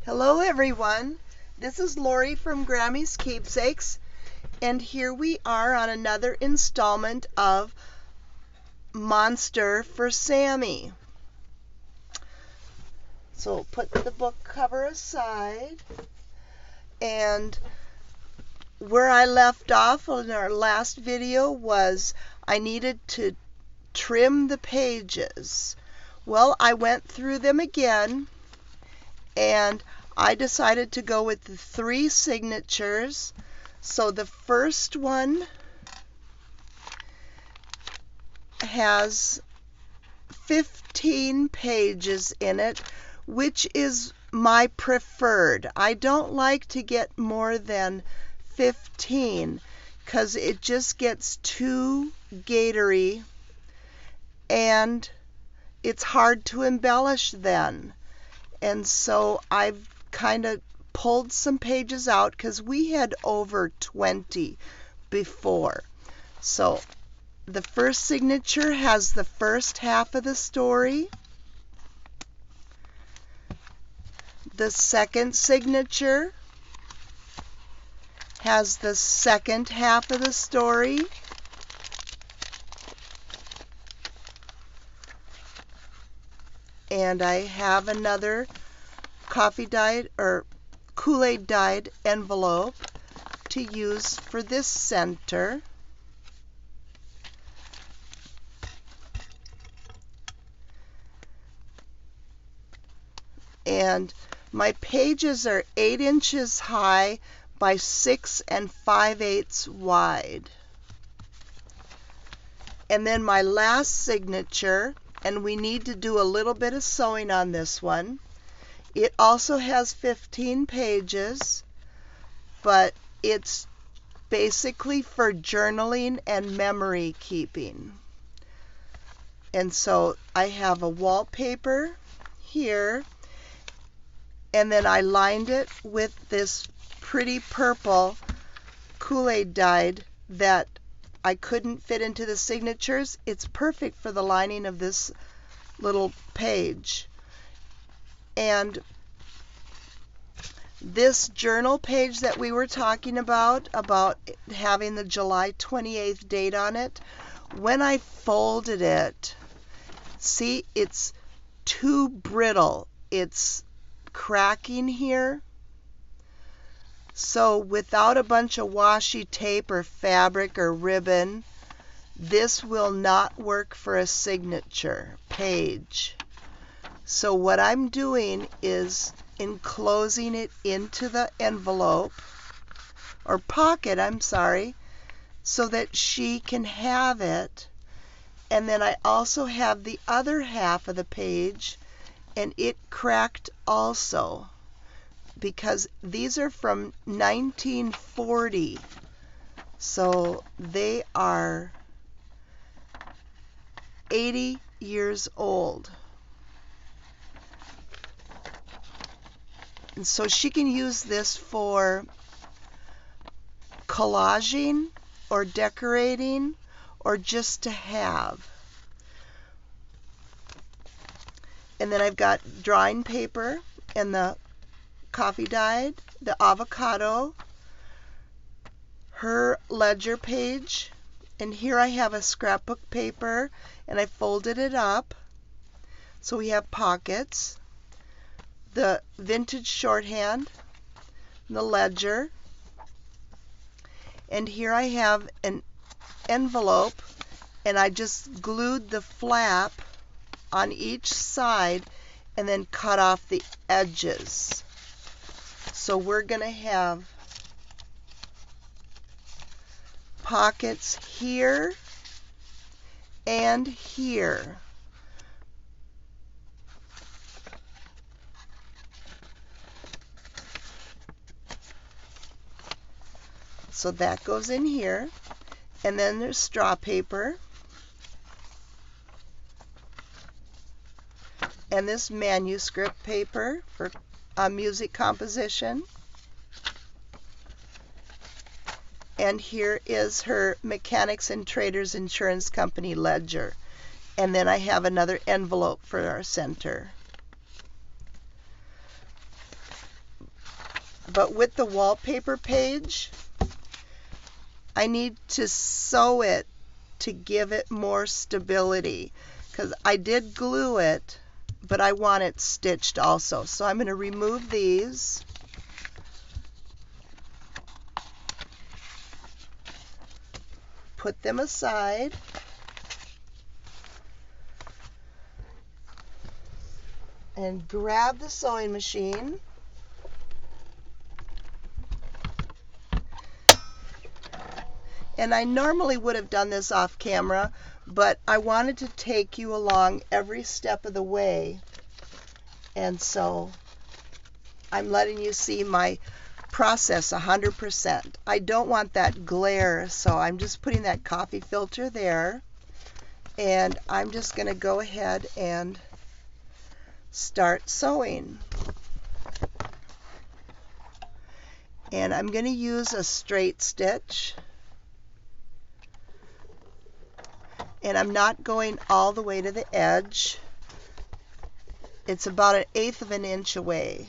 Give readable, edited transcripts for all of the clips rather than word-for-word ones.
Hello everyone, this is Lori from Grammy's Keepsakes, and here we are on another installment of Monster for Sammi. So put the book cover aside, and where I left off in our last video was I needed to trim the pages. Well, I went through them again, and I decided to go with the 3 signatures. So the first one has 15 pages in it, which is my preferred. I don't like to get more than 15 because it just gets too gatory and it's hard to embellish then. And so I've kind of pulled some pages out because we had over 20 before. So the first signature has the first half of the story. The second signature has the second half of the story. And I have another coffee dyed or Kool-Aid dyed envelope to use for this center. And my pages are 8 inches high by 6 5/8 wide. And then my last signature, and we need to do a little bit of sewing on this one. It also has 15 pages, but it's basically for journaling and memory keeping. And so I have a wallpaper here, and then I lined it with this pretty purple Kool-Aid dyed that I couldn't fit into the signatures. It's perfect for the lining of this little page. And this journal page that we were talking about having the July 28th date on it, when I folded it, see, it's too brittle. It's cracking here. So without a bunch of washi tape or fabric or ribbon, this will not work for a signature page. So what I'm doing is enclosing it into the envelope, or pocket, I'm sorry, so that she can have it. And then I also have the other half of the page, and it cracked also, because these are from 1940. So they are 80 years old. And so she can use this for collaging or decorating or just to have. And then I've got drawing paper and the coffee dyed, the avocado, her ledger page, and here I have a scrapbook paper and I folded it up so we have pockets, the vintage shorthand, the ledger, and here I have an envelope, and I just glued the flap on each side and then cut off the edges. So we're going to have pockets here and here. So that goes in here, and then there's straw paper, and this manuscript paper for music composition. And here is her Mechanics and Traders Insurance Company ledger. And then I have another envelope for our center. But with the wallpaper page, I need to sew it to give it more stability, because I did glue it, but I want it stitched also. So I'm going to remove these. Put them aside. And grab the sewing machine. And I normally would have done this off camera, but I wanted to take you along every step of the way. And so I'm letting you see my process 100%. I don't want that glare, so I'm just putting that coffee filter there. And I'm just going to go ahead and start sewing. And I'm going to use a straight stitch. And I'm not going all the way to the edge. It's about 1/8 of an inch away.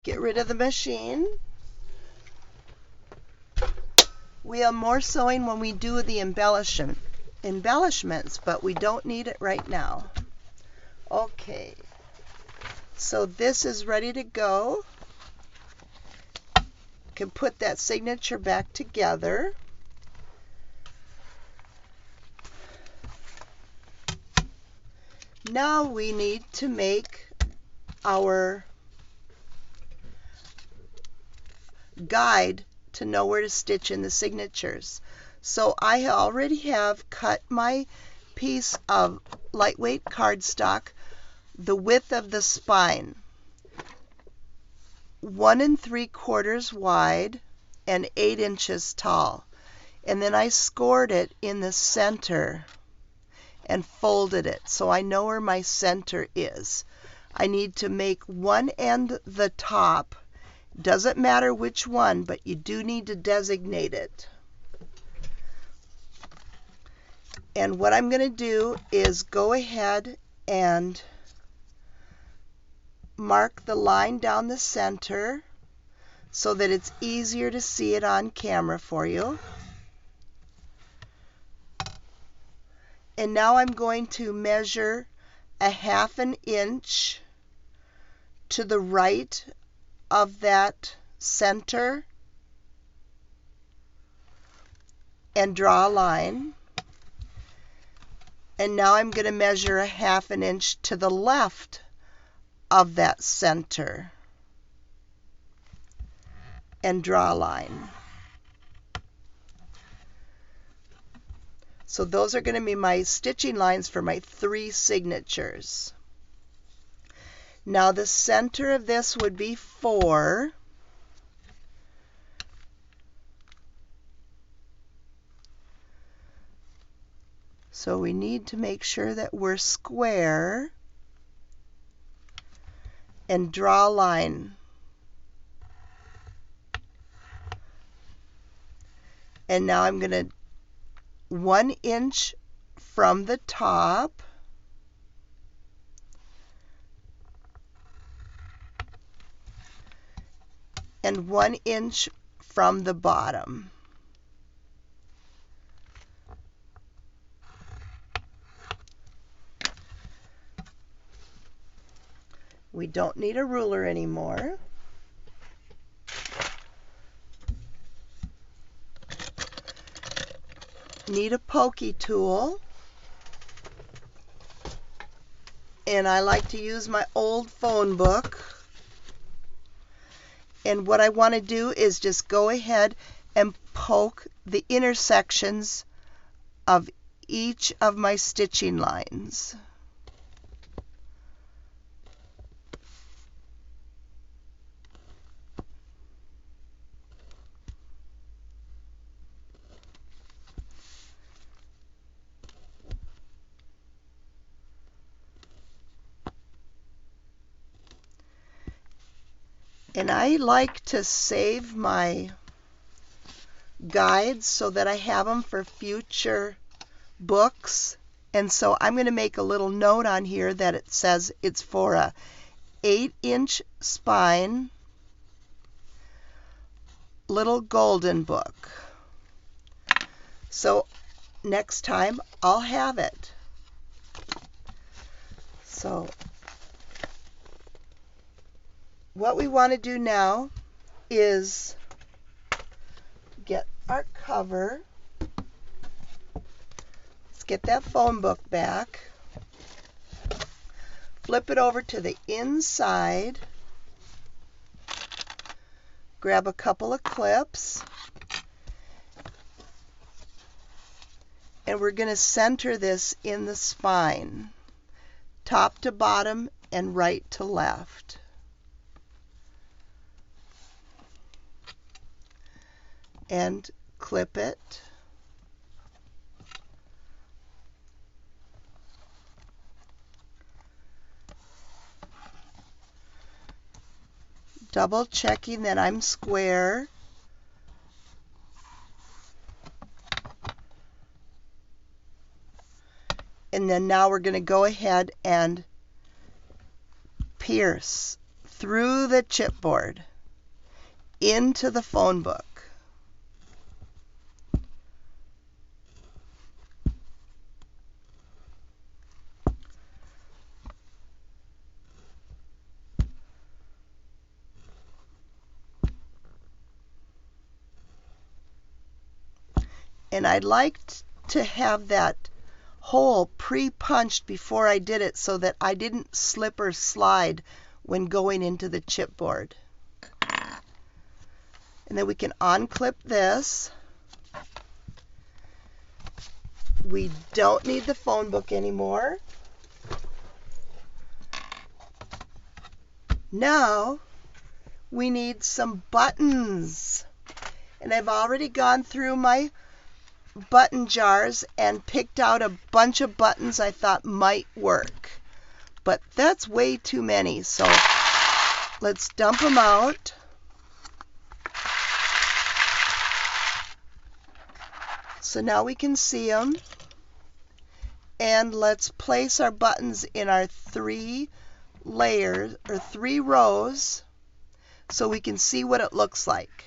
Get rid of the machine. We have more sewing when we do the embellishments, but we don't need it right now. Okay, so this is ready to go. Can put that signature back together. Now we need to make our guide to know where to stitch in the signatures. So I already have cut my piece of lightweight cardstock the width of the spine, 1 3/4 wide and 8 inches tall. And then I scored it in the center and folded it so I know where my center is. I need to make one end the top. Doesn't matter which one, but you do need to designate it. And what I'm going to do is go ahead and mark the line down the center so that it's easier to see it on camera for you. And now I'm going to measure 1/2 inch to the right of that center and draw a line. And now I'm going to measure 1/2 inch to the left of that center and draw a line. So those are going to be my stitching lines for my 3 signatures. Now the center of this would be 4. So we need to make sure that we're square and draw a line. And now I'm going to 1 inch from the top and 1 inch from the bottom. We don't need a ruler anymore. Need a pokey tool. And I like to use my old phone book. And what I want to do is just go ahead and poke the intersections of each of my stitching lines. And I like to save my guides so that I have them for future books. And so I'm going to make a little note on here that it says it's for a 8-inch spine little golden book. So next time I'll have it. So what we want to do now is get our cover. Let's get that phone book back. Flip it over to the inside. Grab a couple of clips. And we're going to center this in the spine, top to bottom and right to left. And clip it. Double checking that I'm square. And then now we're going to go ahead and pierce through the chipboard into the phone book. And I'd like to have that hole pre-punched before I did it so that I didn't slip or slide when going into the chipboard. And then we can unclip this. We don't need the phone book anymore. Now we need some buttons. And I've already gone through my button jars and picked out a bunch of buttons I thought might work. But that's way too many, so let's dump them out. So now we can see them. And let's place our buttons in our 3 layers or 3 rows so we can see what it looks like.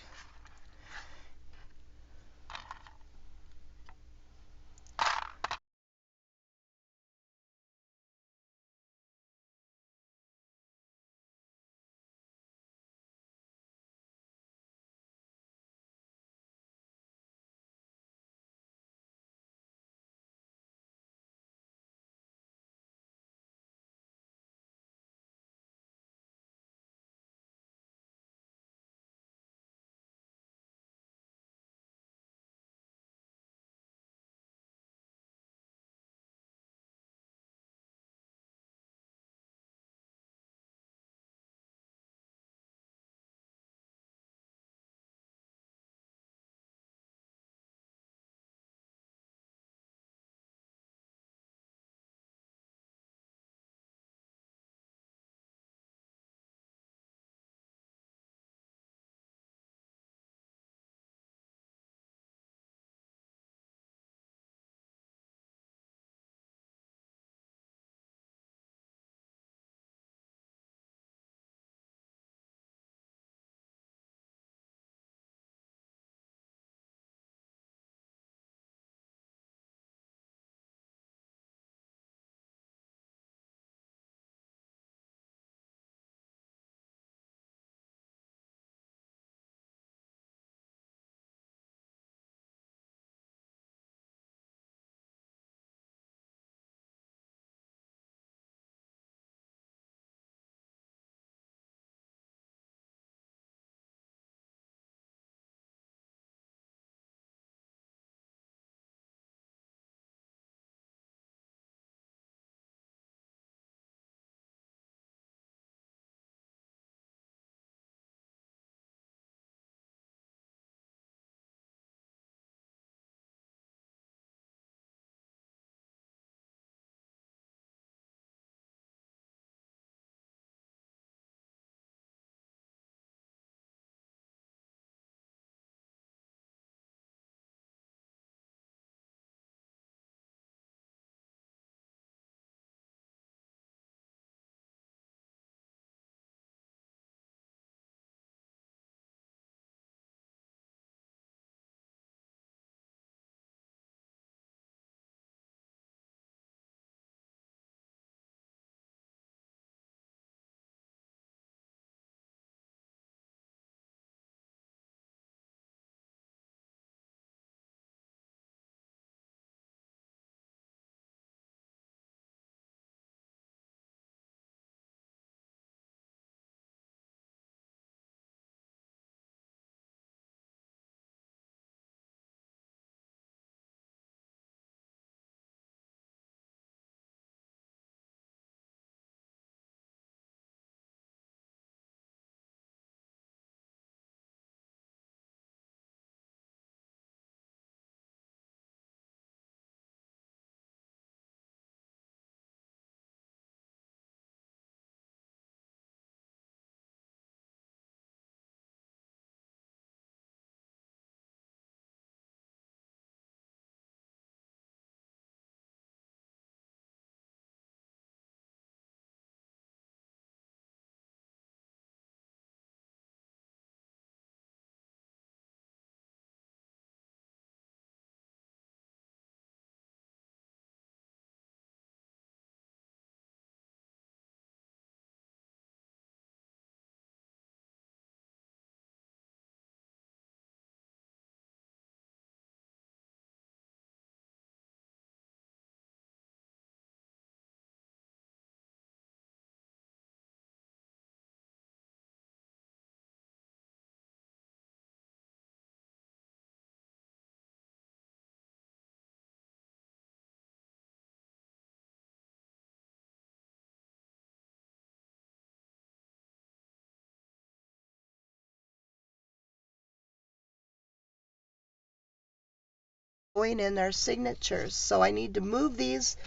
going in our signatures. So I need to move these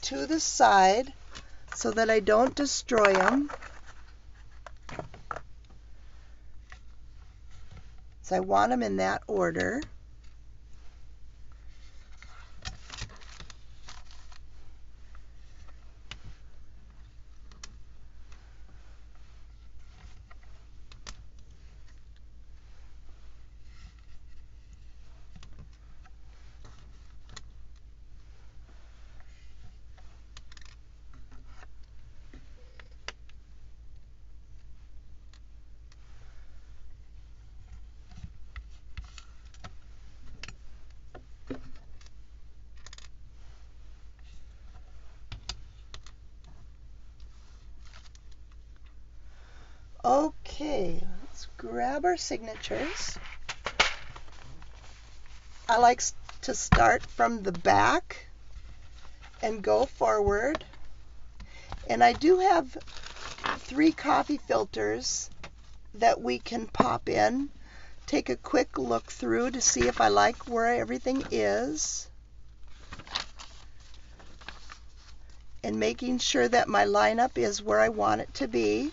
to the side so that I don't destroy them. So I want them in that order. Okay, let's grab our signatures. I like to start from the back and go forward. And I do have 3 coffee filters that we can pop in. Take a quick look through to see if I like where everything is. And making sure that my lineup is where I want it to be.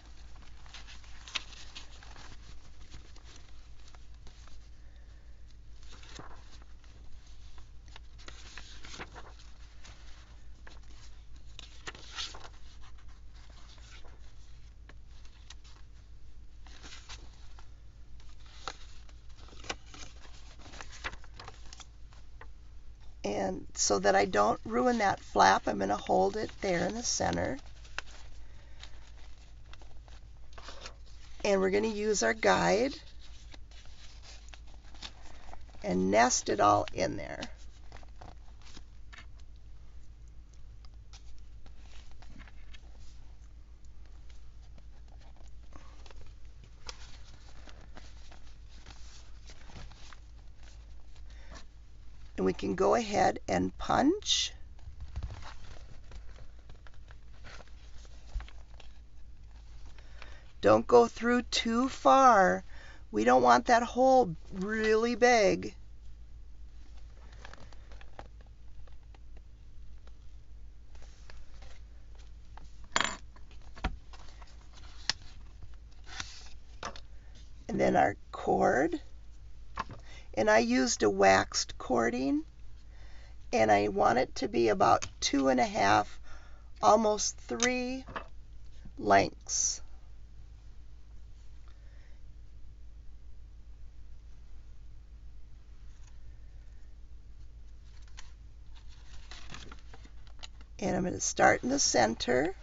And so that I don't ruin that flap, I'm going to hold it there in the center. And we're going to use our guide and nest it all in there. And we can go ahead and punch. Don't go through too far. We don't want that hole really big. And then our cord. And I used a waxed cording. And I want it to be about 2.5, almost 3 lengths. And I'm going to start in the center.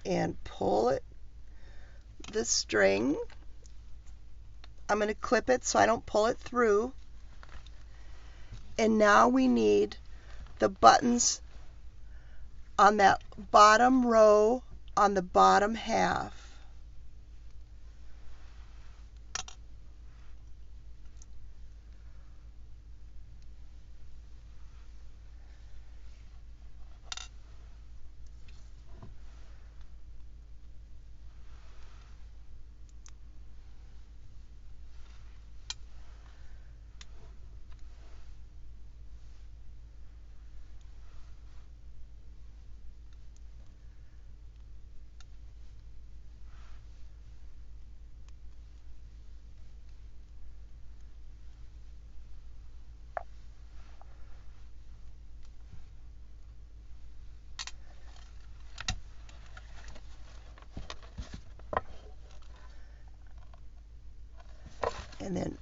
And pull it, the string. I'm going to clip it so I don't pull it through. And now we need the buttons on that bottom row on the bottom half. And then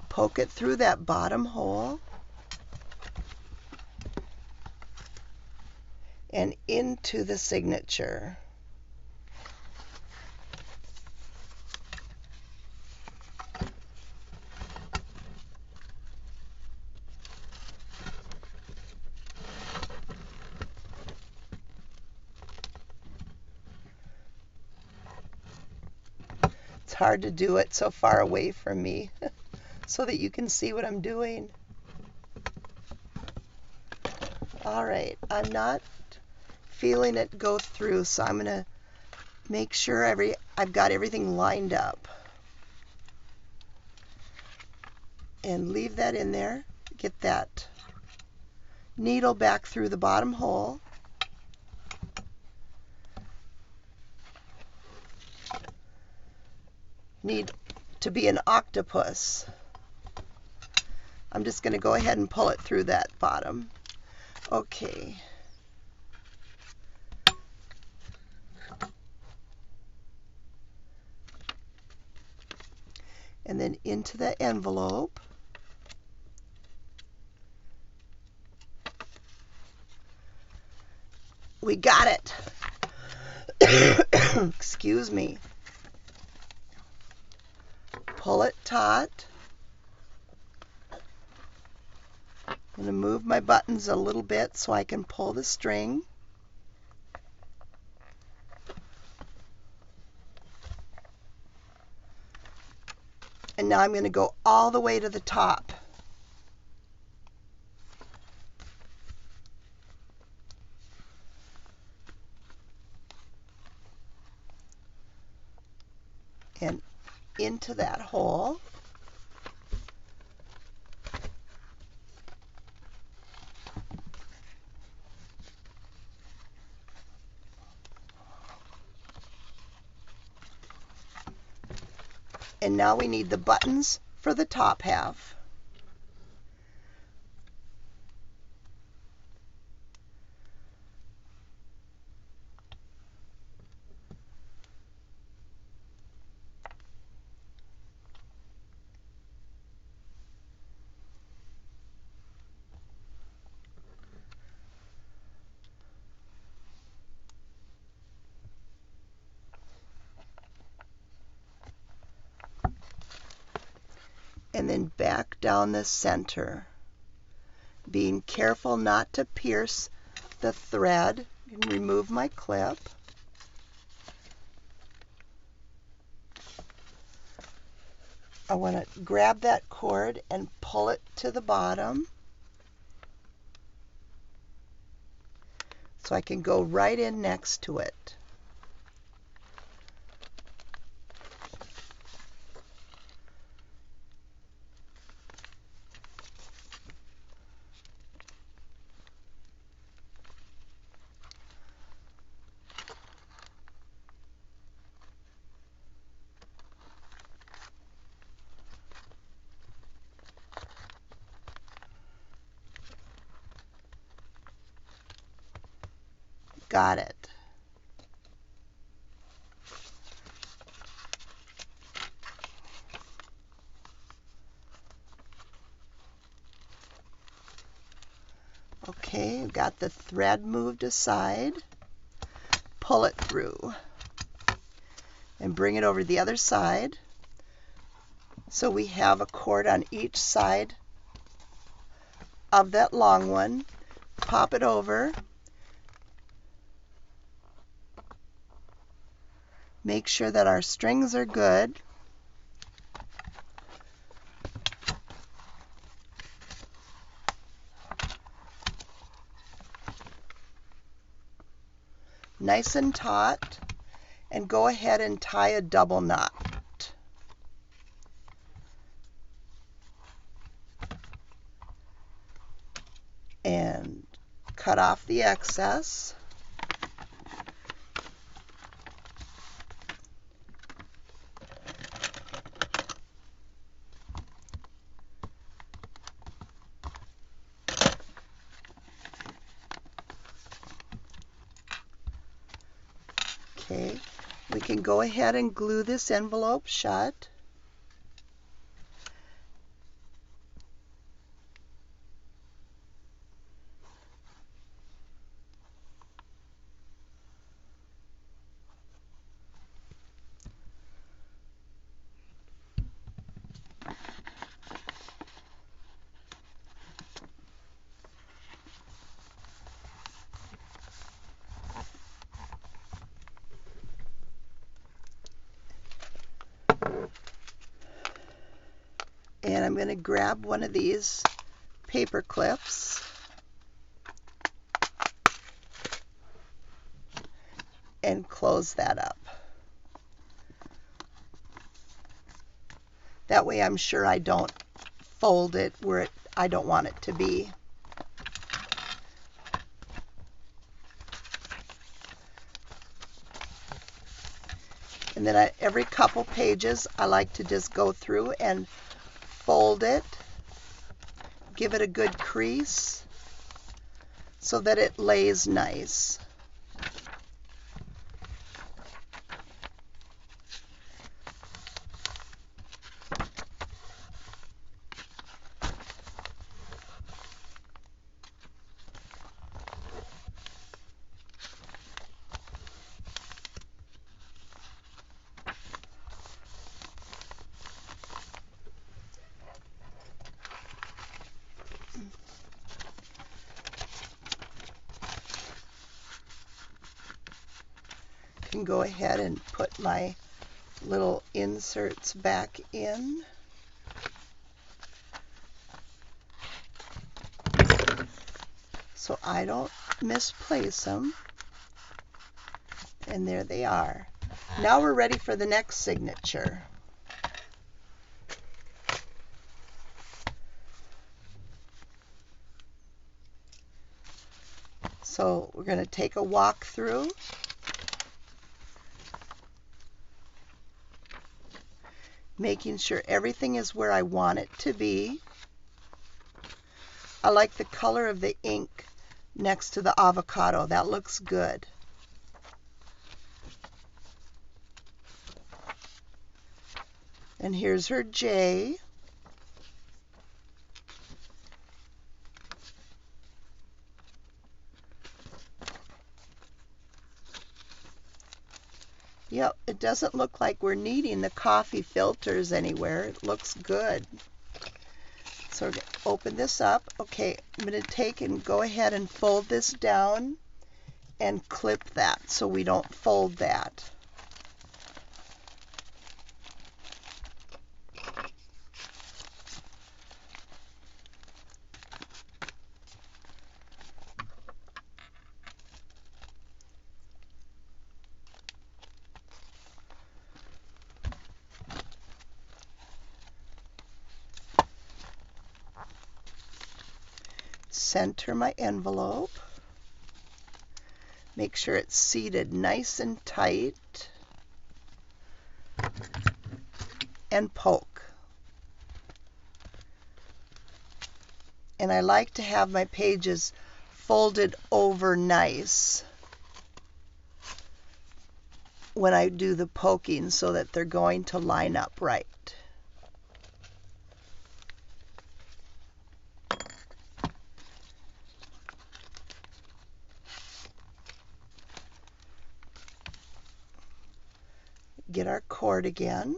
poke it through that bottom hole and into the signature. hard to do it so far away from me so that you can see what I'm doing. Alright, I'm not feeling it go through, so I'm going to make sure I've got everything lined up. And leave that in there. Get that needle back through the bottom hole. Need to be an octopus. I'm just going to go ahead and pull it through that bottom. Okay. And then into the envelope. We got it. Excuse me. Pull it taut. I'm going to move my buttons a little bit so I can pull the string. And now I'm going to go all the way to the top. And into that hole. And now we need the buttons for the top half. And then back down the center, being careful not to pierce the thread. And remove my clip. I want to grab that cord and pull it to the bottom so I can go right in next to it. Got it. Okay, got the thread moved aside. Pull it through and bring it over to the other side. So we have a cord on each side of that long one. Pop it over. Make sure that our strings are good. Nice and taut, and go ahead and tie a double knot. And cut off the excess. Okay, we can go ahead and glue this envelope shut. I'm going to grab one of these paper clips and close that up. That way I'm sure I don't fold it where I don't want it to be. And then every couple pages I like to just go through and fold it, give it a good crease so that it lays nice. Can go ahead and put my little inserts back in. So I don't misplace them. And there they are. Now we're ready for the next signature. So we're going to take a walk through. Making sure everything is where I want it to be. I like the color of the ink next to the avocado. That looks good. And here's her J. Yep, it doesn't look like we're needing the coffee filters anywhere. It looks good. So we're going to open this up. Okay, I'm going to take and go ahead and fold this down and clip that so we don't fold that. Center my envelope. Make sure it's seated nice and tight. And poke. And I like to have my pages folded over nice when I do the poking so that they're going to line up right. Get our cord again.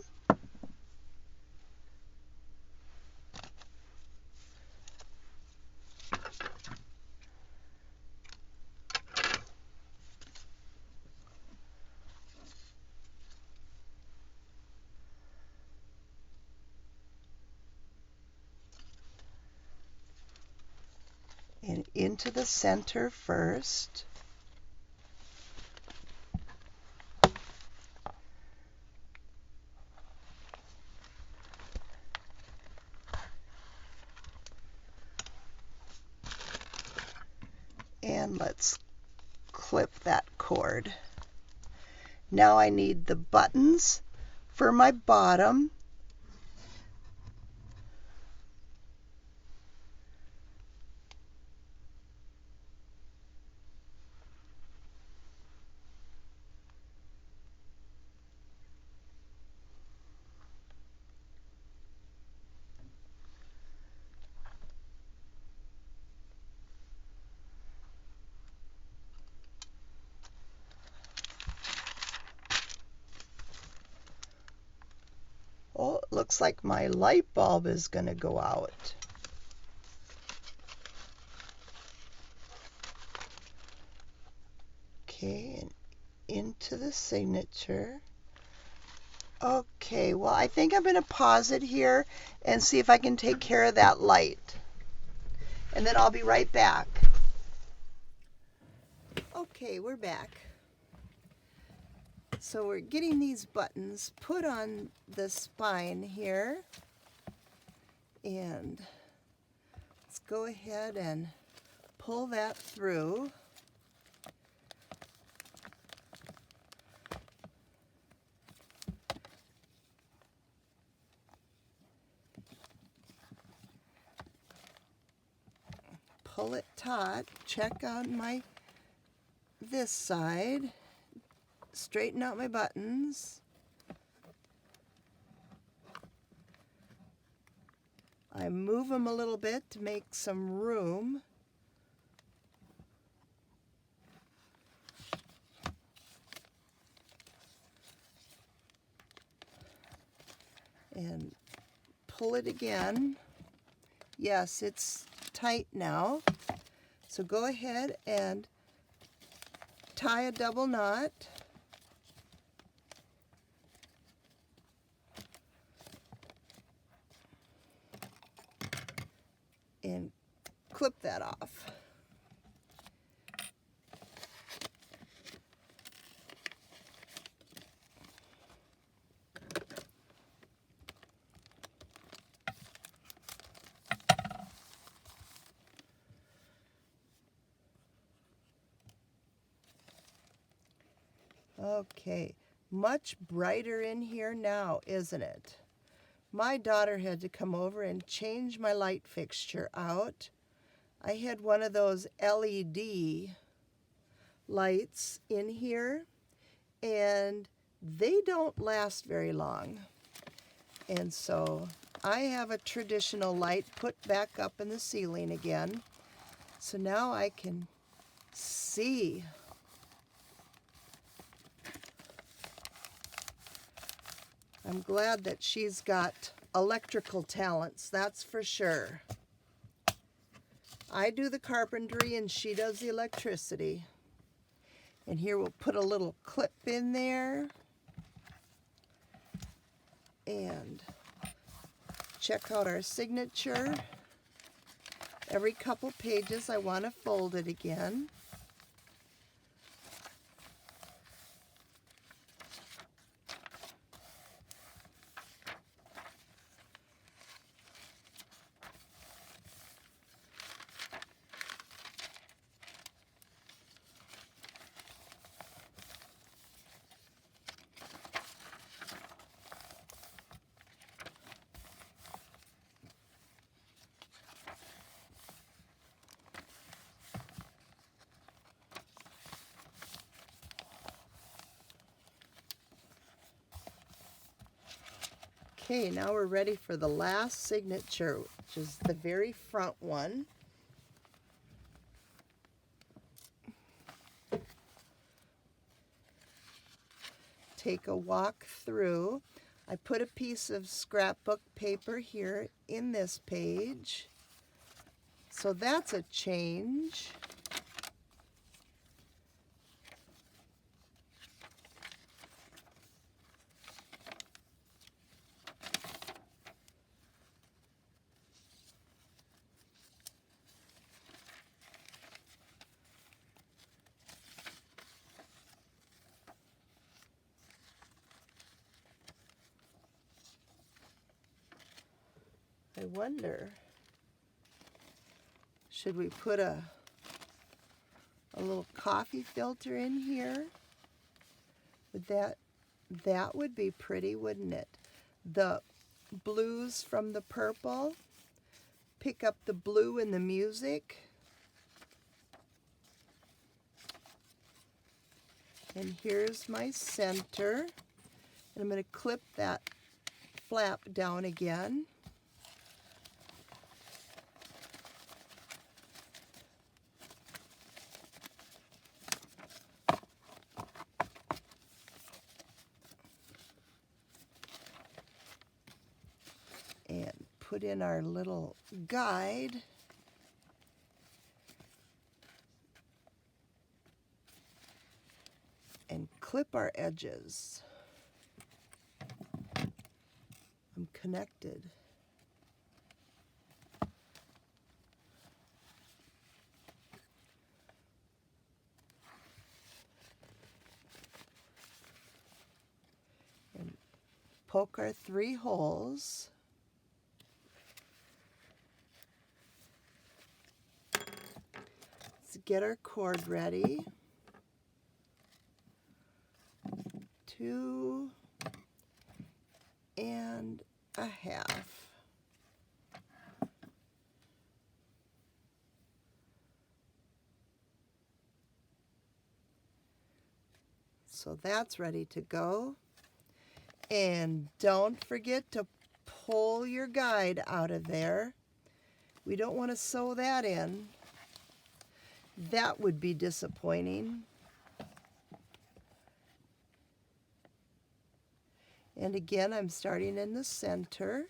And into the center first. And let's clip that cord. Now I need the buttons for my bottom. Oh, it looks like my light bulb is going to go out. Okay, and into the signature. Okay, well, I think I'm going to pause it here and see if I can take care of that light. And then I'll be right back. Okay, we're back. So we're getting these buttons put on the spine here. And let's go ahead and pull that through. Pull it taut, check on this side, straighten out my buttons. I move them a little bit to make some room. And pull it again. Yes, it's tight now. So go ahead and tie a double knot. And clip that off. Okay, much brighter in here now, isn't it? My daughter had to come over and change my light fixture out. I had one of those LED lights in here, and they don't last very long. And so I have a traditional light put back up in the ceiling again. So now I can see. I'm glad that she's got electrical talents, that's for sure. I do the carpentry and she does the electricity. And here we'll put a little clip in there. And check out our signature. Every couple pages I want to fold it again. Okay, now we're ready for the last signature, which is the very front one. Take a walk through. I put a piece of scrapbook paper here in this page. So that's a change. I wonder, should we put a little coffee filter in here? That would be pretty, wouldn't it? The blues from the purple, pick up the blue in the music. And here's my center. And I'm going to clip that flap down again. And put in our little guide. And clip our edges. connected. And poke our 3 holes. Let's get our cord ready. 2 1/2. So that's ready to go. And don't forget to pull your guide out of there. We don't want to sew that in. That would be disappointing. And again, I'm starting in the center.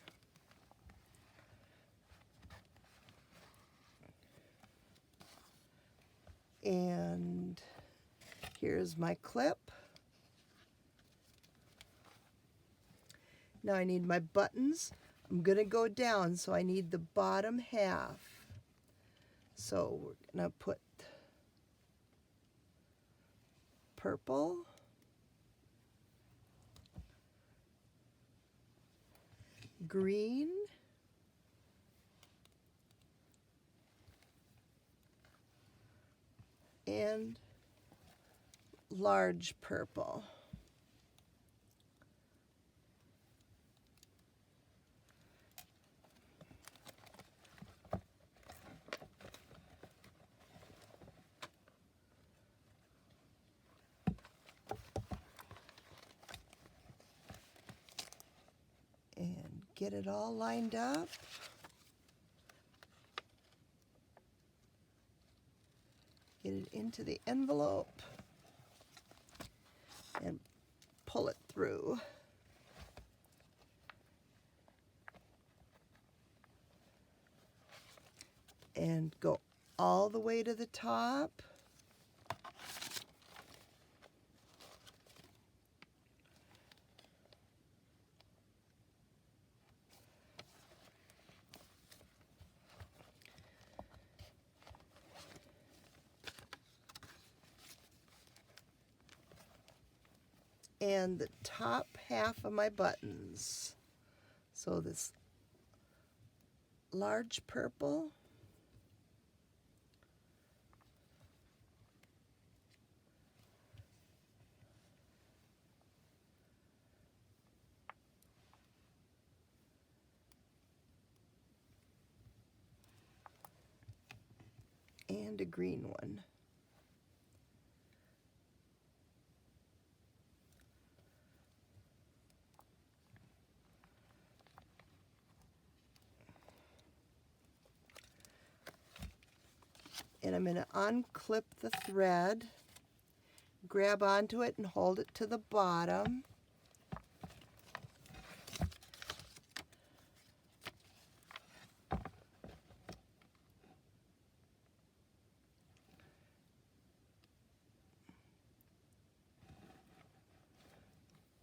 And here's my clip. Now I need my buttons. I'm going to go down, so I need the bottom half. So we're going to put purple, green, and large purple. And get it all lined up. Get it into the envelope and pull it through. And go all the way to the top. And the top half of my buttons. So this large purple, and a green one. And I'm going to unclip the thread, grab onto it and hold it to the bottom.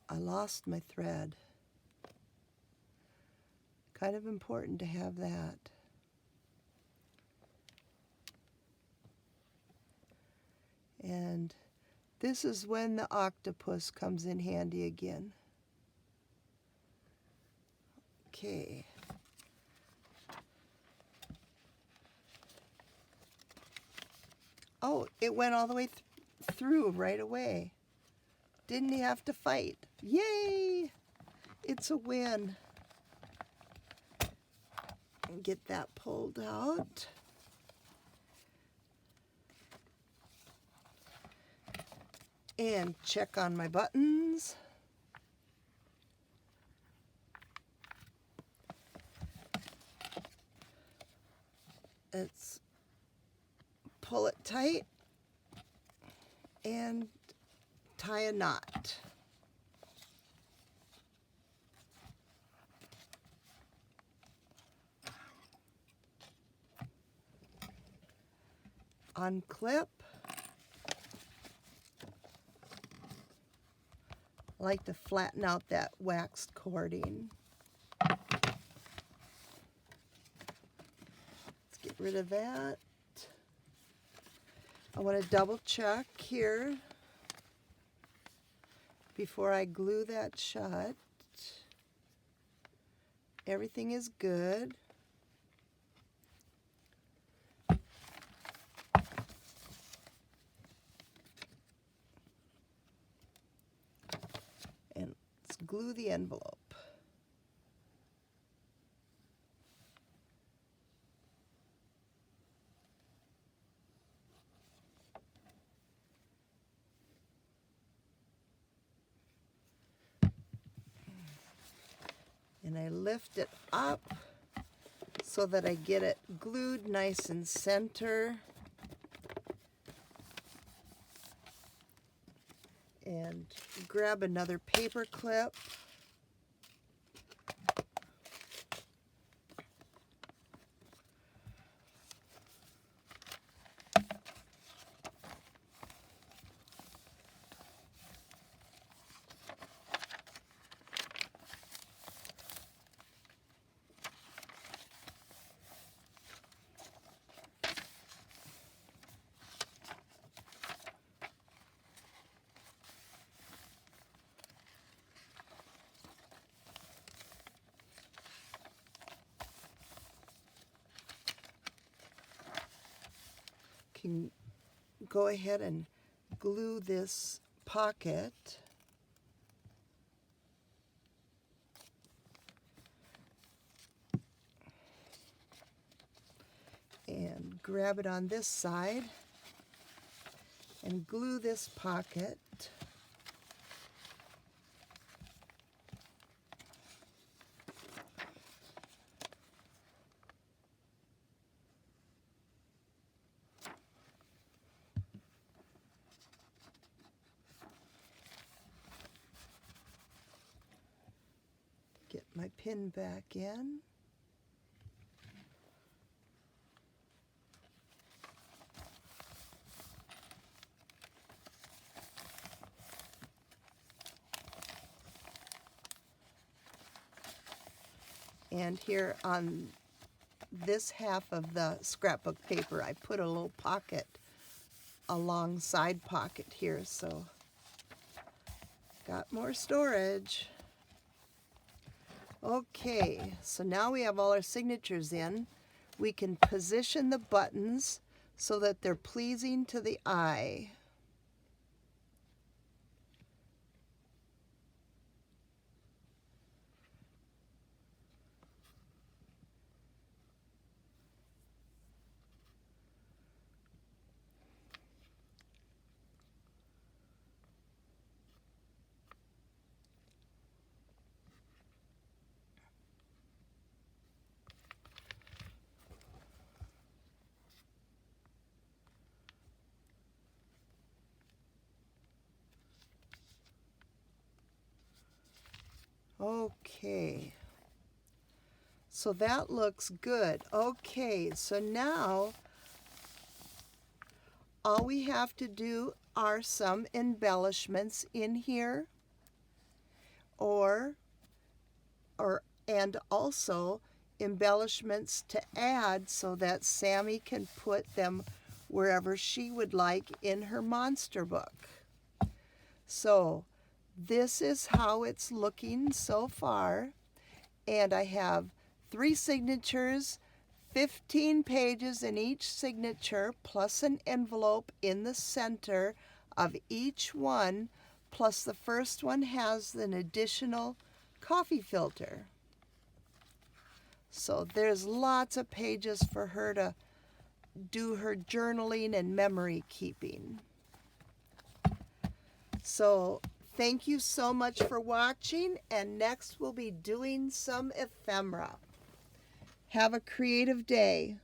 I lost my thread. Kind of important to have that. And this is when the octopus comes in handy again. Okay. Oh, it went all the way through right away. Didn't he have to fight? Yay! It's a win. And get that pulled out. And check on my buttons. Let's pull it tight and tie a knot. Unclip. I like to flatten out that waxed cording. rid of that. I want to double check here before I glue that shut. Everything is good. And let's glue the envelope. And I lift it up so that I get it glued nice and center. And grab another paper clip. Can go ahead and glue this pocket. And grab it on this side and glue this pocket. Get my pin back in. And here on this half of the scrapbook paper, I put a little pocket, a long side pocket here, so got more storage. Okay, so now we have all our signatures in. We can position the buttons so that they're pleasing to the eye. Okay, so that looks good. Okay, so now all we have to do are some embellishments in here, and also embellishments to add so that Sammi can put them wherever she would like in her monster book. So this is how it's looking so far, and I have 3 signatures, 15 pages in each signature, plus an envelope in the center of each one, plus the first one has an additional coffee filter. So there's lots of pages for her to do her journaling and memory keeping. So thank you so much for watching, and next we'll be doing some ephemera. Have a creative day.